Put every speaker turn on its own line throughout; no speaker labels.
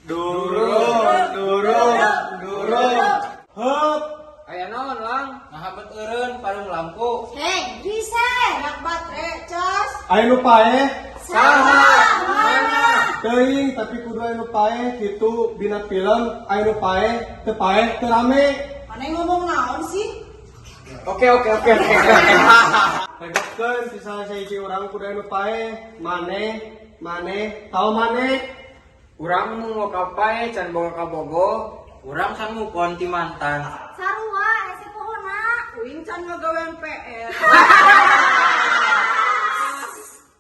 Durung. Hop.
Aya naon lang? Ngahabet eureun pareung lampu.
Hei, bisa nak baterai cas.
Aya nu pae.
Saha? Mana?
Teuing tapi kudu aya nu pae kitu dina film aya nu pae teu rame.
Mana yang ngomong naon sih?
Oke.
Regepkeun pisan sahiji urang kudu aya nu pae. Mane, tahu mane?
Urang mau kapae can boga ka Bogo. Urang san ngukon ti mantan.
Sarua, esi pohona. Uing can ngagawean PR.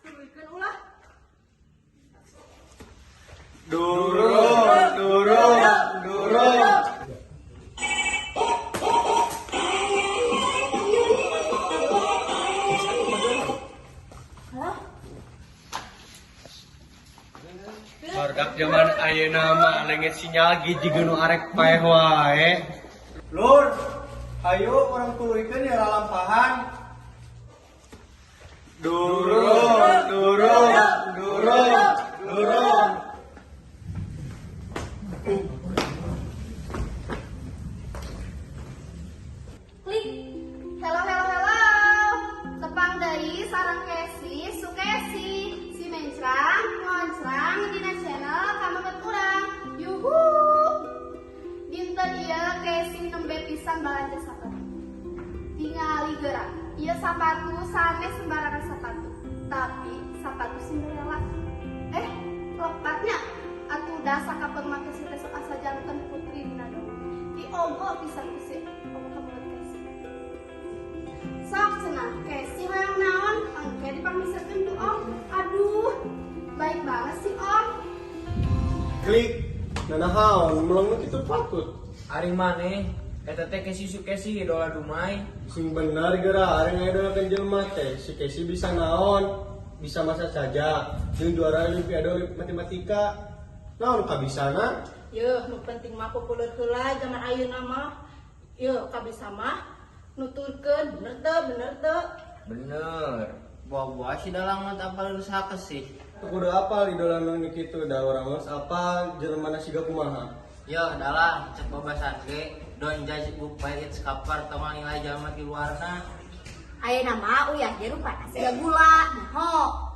Tuikeun ulah.
Durung. Hardak zaman ayeuna mah leungit sinyal gijigeun nu arek paeh wae. Lur, hayu urang tuluykeun ya lalampahan. Durung.
Klik. Hello. Tepang deui sareng Kesi, Sukesi. Si mencrang, ngoncrang dina channel kamemet urang. Yuhu. Dinten ieu Kesi nembe pisan balanja sapatu. Tingali gerak. Ieu sapatu sanes sembarangan sapatu. Tapi sapatu Cinderella. Lepatnya atuh da sakapeung make si teh sok asa janten putri dina dong. Di ogo pisan ku si ogo kamemet Kesi. Sok cenah, Kesi hoyong naon? Engke dipamisakeun tu Om. Aduh, baik banget sih Om.
Klik. Nanahaun melong kitu patut.
Ari maneh eta teh Kesi Sukesi idola Dumai.
Sing bener geura ari ngaidolekeun jelema teh si Kesi bisa naon? Bisa masak saja. Jeung juara Olimpiade matematika. Naon kabisana?
Yeuh, nu penting mah populer heula zaman ayeuna mah. Yeuh, kabisa mah nuturkeun bener teu?
Bener. Buah-buah si dalang mah teu apal usaha kesih.
Kudu apal idola nu kitu da urang mah apal jelema siga kumaha.
Yo dalang cek babasan ge don't judge book by its cover tong nilai jalma di luarna.
Ayeuna mah uyah ge rupana siga gula. Naho?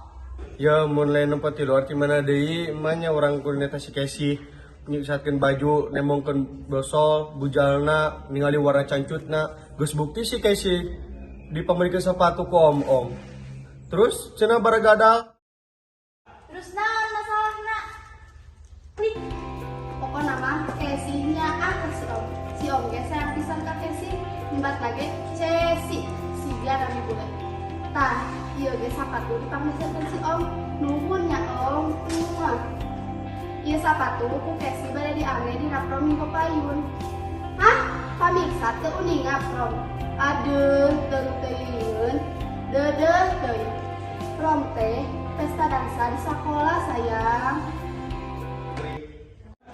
Ya mun lain nempat di luar gimana deui emanya urang kudu neta si Kesi nyusatkeun baju nemongkeun bosol bujalna ningali warna cancutna geus bukti si Kesi dipamrikeun sepatu ku om. Terus cenah baragadal.
Terus naon masalahna? Klik. Pokona mah Kesi nyaah ka si Om. Si Om ge sayang pisan ka Kesi, nimbat lagi Cesi. Si dia rami bule. Tah, ieu ge sapatu dipamisakeun si Om. Nuhun nya Om. Ieu sapatu ku Kesi bade diangge dina prom minggu payun. Hah? Pamiksa teu uninga prom. Aduh, teuing. Dedeh teuing. Prom teh pesta dansa di sekolah sayang.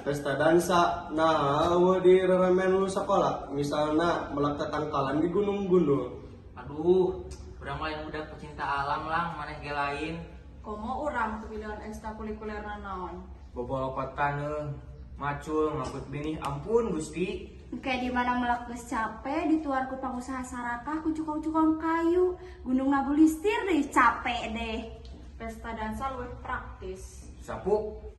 Pesta dansa, nah di remen lu sekolah, misalnya melakta tangkalan di gunung gundul.
Aduh, urang lain udah pecinta alam lah, maneh ge lain.
Komo urang pilihan ekstrakurikuler naon?
Bobo lopatan macul ngabut benih ampun Gusti.
Kayak di mana melak geus capek dituar ku pangusaha sarakah ku cukong-cukong kayu. Gunung Nabulistir deh capek deh. Pesta dansa luwih praktis.
Sapuk.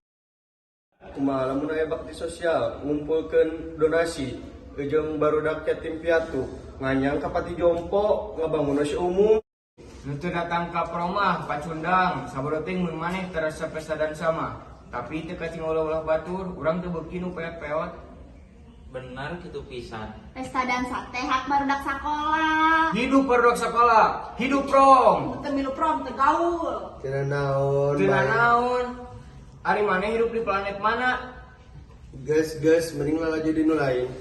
Kumaha lamun aya bakti sosial ngumpulkeun donasi jeung barudak yatim piatu nganyang ka pati jompo ngabangun si umum.
Nu teu datang ka promah pacundang sabaraha teh mun maneh terasa pesta dansa mah. Tapi teu kacing ulah-ulah batur, urang teu beuki nu peot-peot. Benar kitu pisan.
Pesta dansa teh hak barudak sakola.
Hidup barudak sekolah, hidup prom.
Teu milu prom teu gaul.
Cenah naon?
Teu naon. Ari maneh hidup di planet mana?
Gas mending lalajo di nu lain.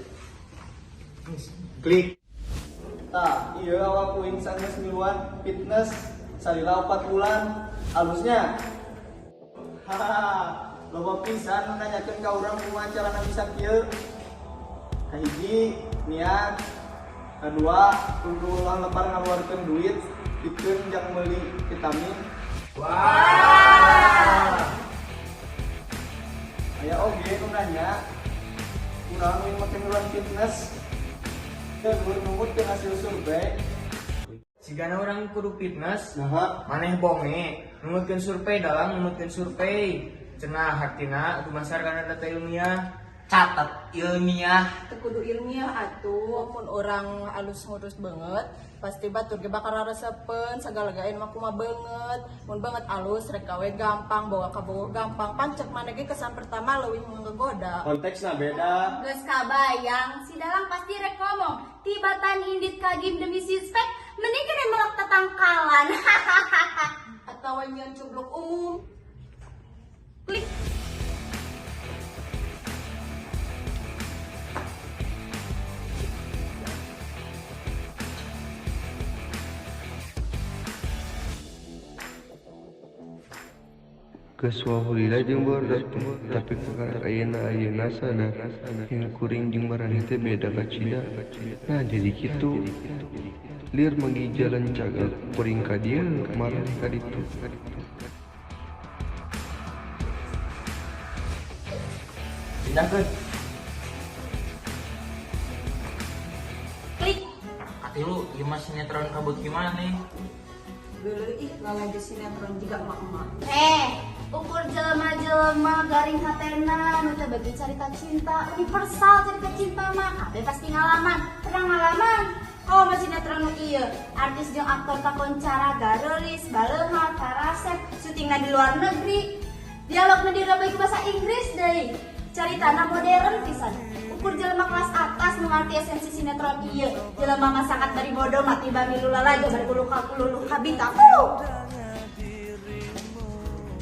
Klik. Tah, ieu awak kuing sanes miluan fitness salila 4 bulan. Halusnya. Hahaha. Loba pisan nanyakeun ka urang kumaha carana bisa kieu. Kahiji niat, kedua kudu ulah lebar ngaluarkeun duit, pikeun jang meuli vitamin.
Wah.
Aya oge nu nanya urang yang makin urang fitness dan numutkeun hasil survei.
Sigana orang kudu fitness,
Nah,
maneh bonge, numutkeun survei dalam numutkeun survei. Cenah hartina dumasarkan data ilmiah. Catat ilmiah.
Teu kudu ilmiah atuh, mun orang alus ngurus banget, pasti batur ge bakal raresepen sagala-galain mah kumaha banget. Mun banget alus rek gawe gampang, bawa ka bawah gampang. Pancek maneh ge kesan pertama leuwih nggoda.
konteksnya beda.
Geus kabayang, si Dalang pasti rek ngomong, tibatan indit kagim demi sispek, mending kena melak tatangkalan.
Atawa nyeun cubluk umum. Klik.
Geus wahulila jeung barudak tapi ayeuna sadar yang kuring jeung marani teh beda kacida. Nah jadi kitu lir manggi jalan cagal kuring ka dieu marani ka ditu.
Pindahkeun.
Klik.
Atilu ieu mah sinetron kabut gimana nih?
Geuleuh ih lalajo sinetron juga emak-emak.
Ukur jelema-jelema garing hatena nu teh bagi carita cinta universal, carita cinta mah kabeh pasti ngalaman. Pernah ngalaman? Oh, mah sinetron nu ieu. Artis jeung aktor kakoncara gareulis, baleha, karasep, syutingna di luar negeri. Dialogna dirabai ke bahasa Inggris deui. Caritana modern pisan. Ukur jelema kelas atas nu ngarti esensi sinetron ieu. Jelema mah sangat bari bodoh mati bami lulalajo bari ulu kabita.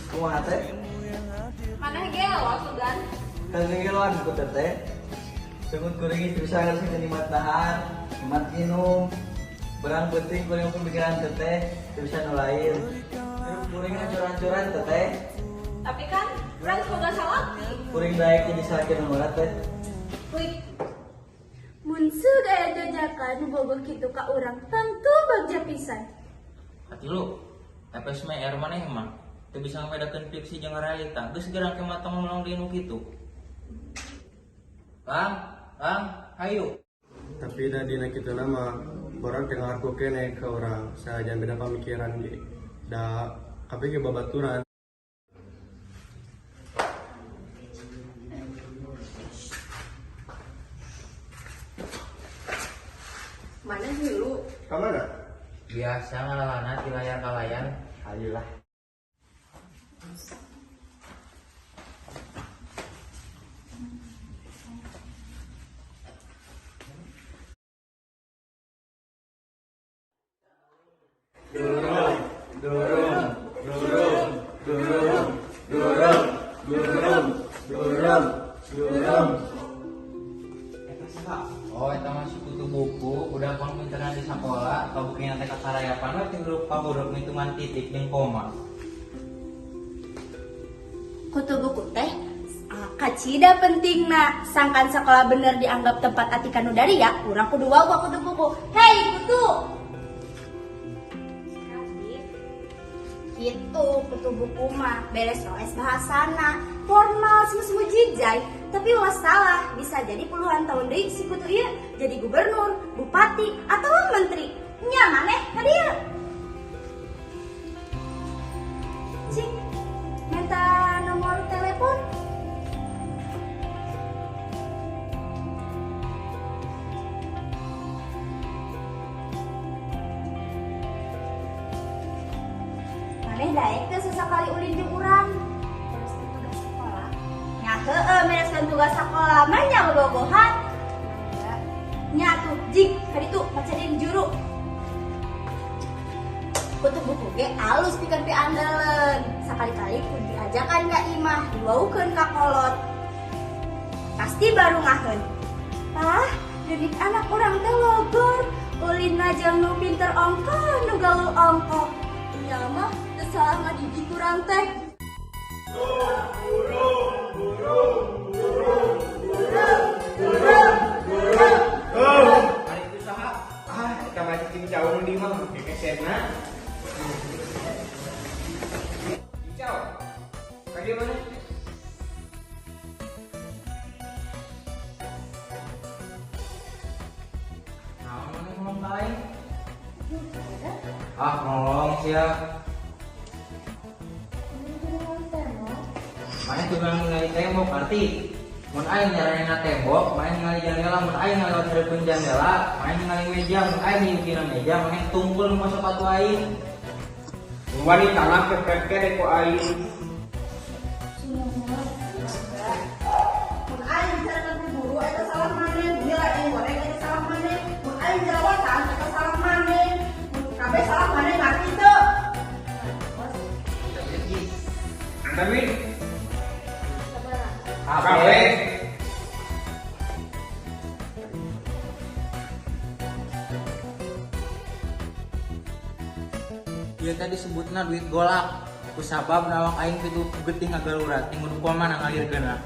Kumaha teh?
Maneh gelo sugan.
Kegeloan ku teh. Sebut kuring itu bisa ngasih nikmat dahar, nikmat minum. Barang penting kuring pemikiran teteh, itu bisa nu lain. Kuring hancur-hancuran teteh.
Tapi kan urang boga salaki.
Kuring baik jadi sakit nomor teh.
Klik. Mun sudah jajakan bogoh kitu ka urang tentu bagja pisan.
Atilu, TPS mah air maneh mah. Teu bisa ngabedakeun fiksi jeung realita. Geus gerang ke matang melong di nu kitu. Lang, hayu.
Tapi da dina kitu nama orang tengah aku kene ke orang sajan beda pemikiran ge. Da kabeh ge babaturan.
Maneh hilu.
Ka mana?
Biasa ngalalana ti layar ka layar.
Ayolah.
Oh, eta mah kutu buku, udah pang pinteran di sekolah, atau bukunya teh kasarayapan we ting grup panguruk hitungan titik jeung koma.
Kutu buku teh kacida pentingna sangkan sekolah bener dianggap tempat atikan udari ya urang kudu wawa kutu buku. Hei kutu gitu kutu buku mah beres OS bahasana formal semua jijai tapi salah bisa jadi puluhan tahun deui si kutu ieu jadi gubernur, bupati atau menteri nya maneh ka dieu. Cik minta nomor telepon. Maneh daek teh sesekali ulin jeung urang. Terus tugas sekolah. Nya heueuh bereskeun tugas sekolah mah nya bobogohan. Nya tuh jig ka ditu maca di juru. Kutu buku ge alus pikeun pi andeuleun. Sakali-kali kudu diajakan ka imah, diwaukeun ka kolot. Pasti baru ngaheun. Tah, geuning anak urang teh logor. Ulina jeung nu pinter ongko, nu gaul ongko. Nya mah teu salah ngadidik urang teh.
Ari itu saha? Eta mah cicing caung di mah kekesenna. Cicau. Ka dieu maneh?
lain.
Ah, ngomong sia. Main tukang ningali tembok arti. Mun aing nyaranin tembok, main ningali jendela, mun aing ngalewat hareupeun jendela, main ningali meja, mun aing nyingkirna meja, main tunggul mau sepatu aing. Wanita lah kepepet ku aing.
Mun aing misalkan buru eta salah maneh, bila aing goreng eta salah maneh, mun aing jerawatan eta salah maneh, mun kabeh salah maneh ngerti teu?
Tapi
Sabar.
kabeh
Ieu tadi disebutna duit golak. Kusabab nawak aing kitu getih ngagalurat, tinggal kumaha ngalirkeunna.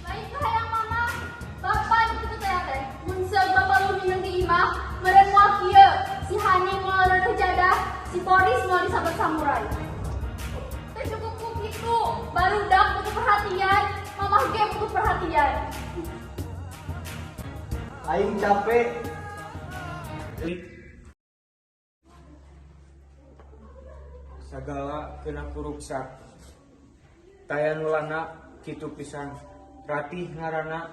Lain kahayang mama, bapak itu teh teh. Mun seug bapak lu minang di imah, meureun moal kieu. Si Hani moal kejadah, si Boris moal disabet samurai. Teh cukup ku kitu, barudak butuh perhatian, mamah ge butuh perhatian.
Aing capek.
sagala kena kuruksak. Tayan ulana kitu pisan. Ratih ngarana,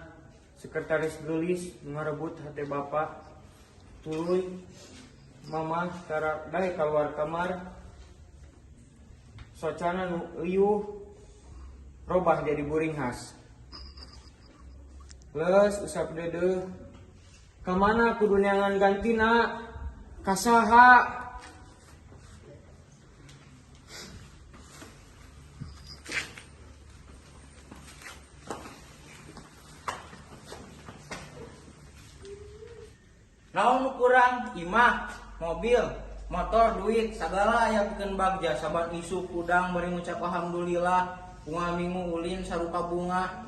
sekretaris gelis ngarebut hate bapak. Tuluy mama tara dae keluar kamar. Socana nu eueuh robah jadi buring has. Les usap dede. Kamana kudu neangan gantina? Kasaha?
Naon nu kurang? Imah, mobil, motor, duit, sagala aya pikeun bagja. Saban isu kudang bari ngucap alhamdulillah. Bunga minggu ulin sarupa bunga.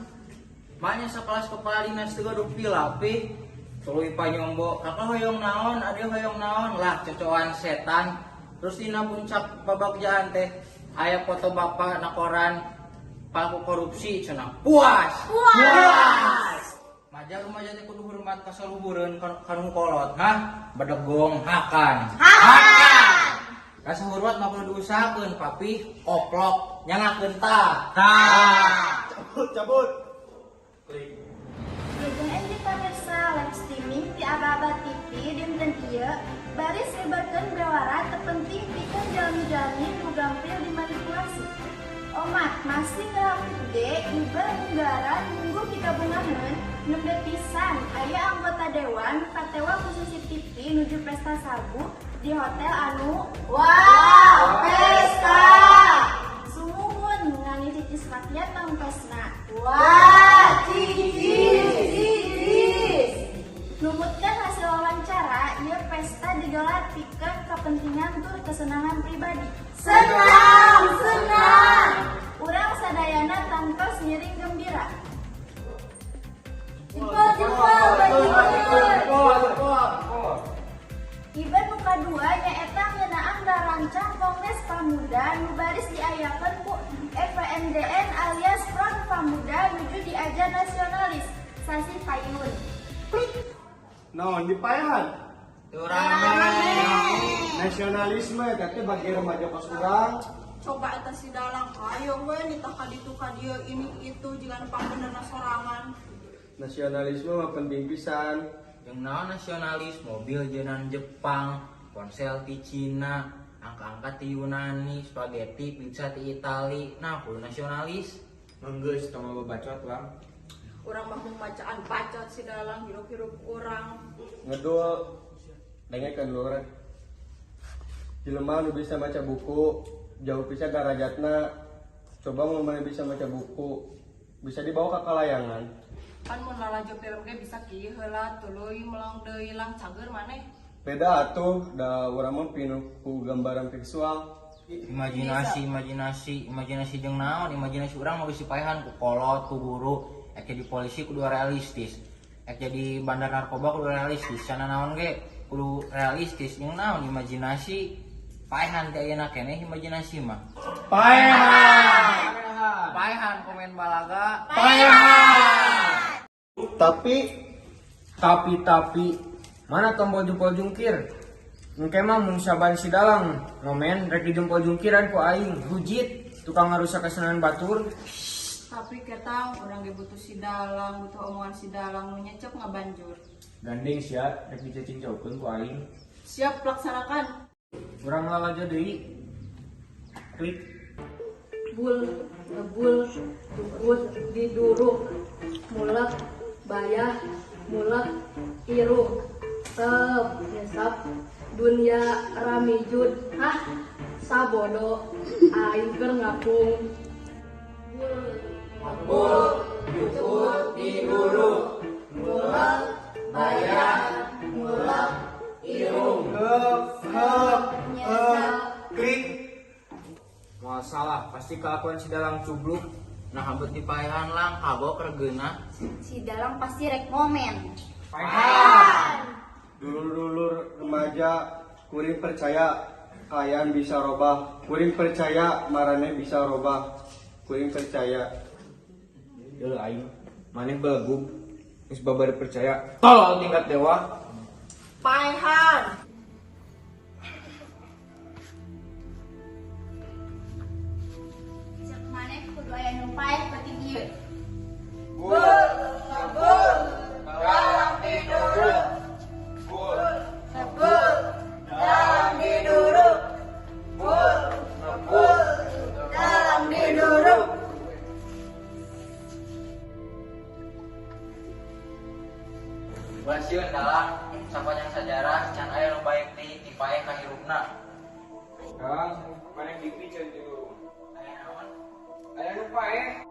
Maknya sakelas kepala dinas teu gaduh pilapi. Tuluy panyombo, kakak hoyong naon, ade hoyong naon, lah cocokan setan. Terus dina puncak babagjaan teh aya foto bapak na koran pelaku korupsi cenah. Puas. Maja rumaja teh kudu hormat ka saluhureun kanu kolot, hah? Bedegong hakan. Rasa hormat mah kudu diusahakeun, papi oplok nyangakeun tah.
Cabut.
Geugeun di pamirsa live streaming ti Aba-Aba TV dinten ieu baris nyebarkeun bewara terpenting pikeun jalmi-jalmi nu gampil dimanipulasi. Omat masih ngeramu gede iba negara nunggu digabungaheun nembe pisan aya anggota dewan patewa khusus TV nuju pesta sabu di hotel anu wow pesta sumuhun ngani titis rakyat pangpesna wah titis numutkeun hasil wawancara ieu pesta digelar pikeun kepentingan tur kesenangan pribadi senang urang sadayana tangtos ngiring gembira. Event nu kadua nyaeta ngeunaan darancang Kongres Pamuda nu baris diayakeun ku FPNDN alias Front Pamuda nuju diajar nasionalis sasi payun.
Naon dipayahan? Nasionalisme tapi bagi remaja pas urang.
Coba eta si dalang ayo we nitah ka ditu ka dieu ini itu jigan pangbenerna sorangan.
Nasionalisme mah penting pisan.
Yang naon nasionalis, mobil jeunan Jepang, ponsel ti Cina, angka-angka ti Yunani, spaghetti, pizza ti Itali. Nah, kudu nasionalis.
Enggeus tong babacot Bang.
Urang mah bacaan bacot si dalang hirup-hirup urang.
Ngedul dengekeun lur. Jelema nu bisa maca buku jauh pisan darajatna Coba mau mana bisa baca buku, bisa dibawa ke kalayangan.
Kan mun lalajo film ge bisa kieu heula tuluy melang deui lang cager maneh.
Beda atuh, da urang mah pinuh ku gambaran visual.
Imajinasi jeung naon? Imajinasi urang mah geus dipaehan ku kolot, ku guru. Ek jadi polisi kudu realistis. Ek jadi bandar narkoba kudu realistis. Cenah naon ge kudu realistis. Jeung naon imajinasi? Paehan teh ayeuna keneh imajinasi mah. Paehan komen balaga.
Tapi mana tombol jempol jungkir? Engke mah mun saban si dalang ngomen rek dijempol jungkiran ku aing hujit tukang ngarusak kesenangan batur.
Tapi ketang urang ge butuh si dalang, butuh omongan si dalang nu nyecep ngabanjur.
Gandeng sia rek dicacing jaukeun ku aing.
Siap laksanakan.
Urang lalajo deui. Klik.
Bul, ngebul, dukut, diduruk, mulak, bayah, mulak, iruk, sep, nyesap, dunia ramijud, sabodo, aing keur ngapung. Bul, dukut, diduruk, mulak, bayah, mulak, iruk, nyesap.
Klik.
Moal salah pasti kelakuan si dalang cubluk. Nah habet dipaehan lang kagok regeuna.
Si dalang pasti rek momen.
Dulur-dulur remaja, kuring percaya kalian bisa robah. Kuring percaya marane bisa robah. Kuring percaya.
Deul aing maneh belgug geus babari percaya tolol tingkat dewa.
Paehan.
Cek maneh kudu aya nu paeh pati dieu.
Basieun dalang sapanjang sajarah can aya nu baik di paeh ka hirupna.
Kang maneh dikri can tilu.
Aya naon?
Aya nu paeh.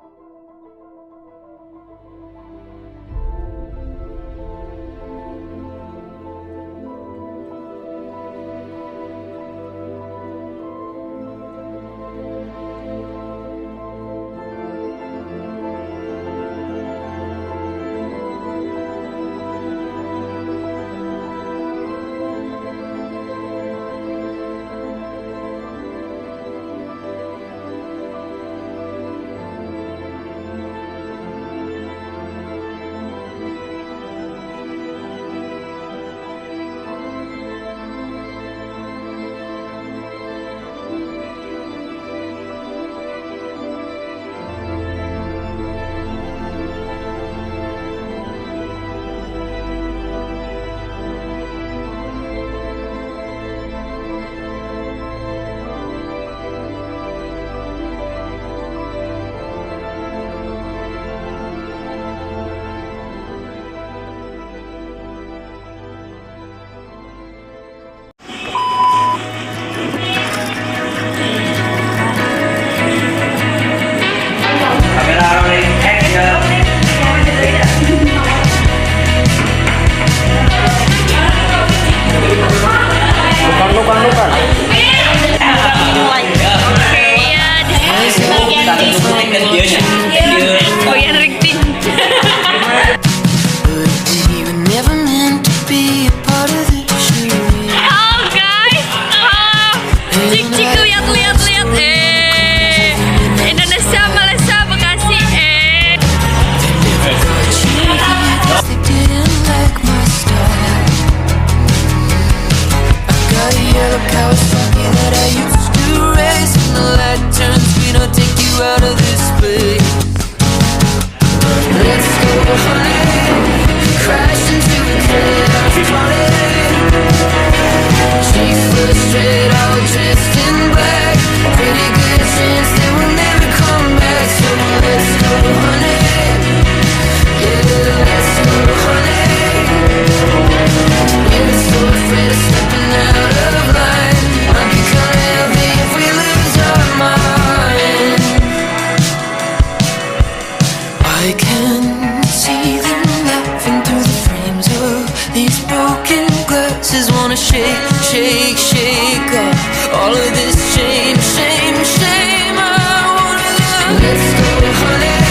Straight all dressed in black. Shame, shame, shame. I wanna love. Let's go, honey.